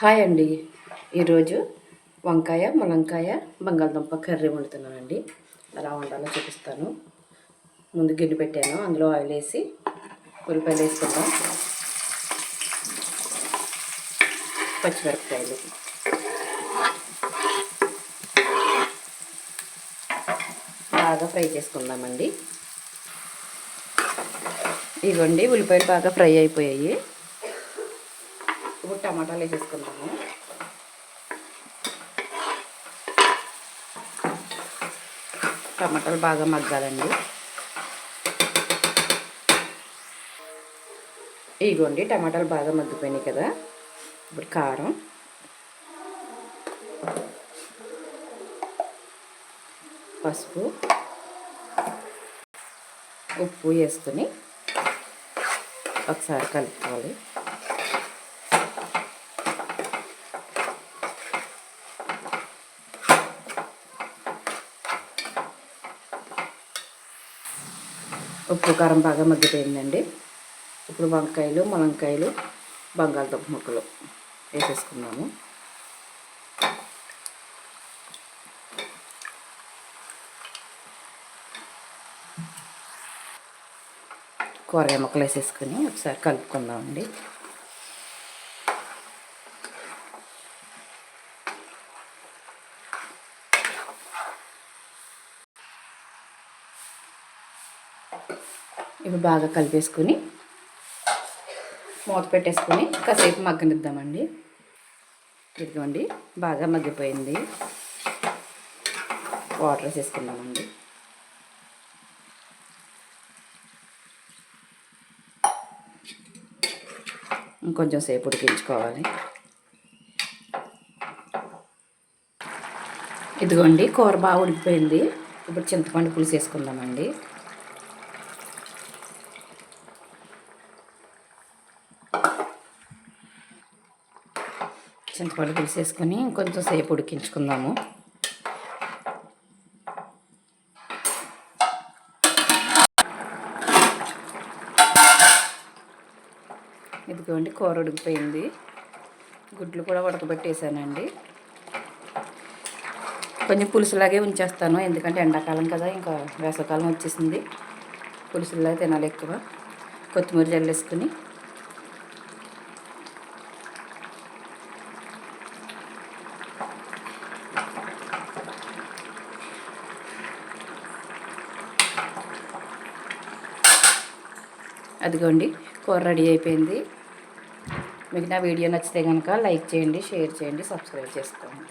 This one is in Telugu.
హాయ్ అండి. ఈరోజు వంకాయ ములంకాయ బంగాళదుంప కర్రీ వండుతున్నానండి. ఎలా వండాలో చూపిస్తాను. ముందు గిన్నె పెట్టాను, అందులో ఆయిల్ వేసి ఉల్లిపాయలు వేసుకుందాం, పచ్చిమిరపకాయలు, బాగా ఫ్రై చేసుకుందామండి. ఇదిగోండి ఉల్లిపాయలు బాగా ఫ్రై అయిపోయాయి. ఇప్పుడు టమాటాలు వేసేసుకుందాము. టమాటాలు బాగా మగ్గాలండి. ఇదిగోండి టమాటాలు బాగా మగ్గిపోయినాయి కదా. ఇప్పుడు కారం, పసుపు, ఉప్పు వేసుకొని ఒకసారి కలుపుకోవాలి. ఉప్పు కారం బాగా మగ్గిపోయిందండి. ఇప్పుడు వంకాయలు ములంకాయలు బంగాళదుంప ముక్కలు వేసేసుకున్నాము. కూరగాయ ముక్కలు వేసేసుకొని ఒకసారి కలుపుకుందామండి. ఇవి బాగా కలిపేసుకొని మూత పెట్టేసుకొని కాసేపు మగ్గనిద్దామండి. ఇదిగోండి బాగా మగ్గిపోయింది. వాటర్ వేసేసుకుందామండి. ఇంకొంచెం సేపు ఉడికించుకోవాలి. ఇదిగోండి కూర బాగా ఉడికిపోయింది. ఇప్పుడు చింతపండు పులుసు వేసుకుందామండి. చింతపండు పులుసు వేసుకొని ఇంకొంచెం సేపు ఉడికించుకుందాము. ఇదిగోండి కూర ఉడికిపోయింది. గుడ్లు కూడా ఉడకబెట్టేసానండి. కొంచెం పులుసులాగే ఉంచేస్తాను, ఎందుకంటే ఎండాకాలం కదా, ఇంకా వేసవకాలం వచ్చేసింది. పులుసులాగే తినాలి ఎక్కువ. కొత్తిమీర జల్లేసుకుని అదిగోండి కూర రెడీ అయిపోయింది. మీకు నా వీడియో నచ్చితే కనుక లైక్ చేయండి, షేర్ చేయండి, సబ్స్క్రైబ్ చేసుకోండి.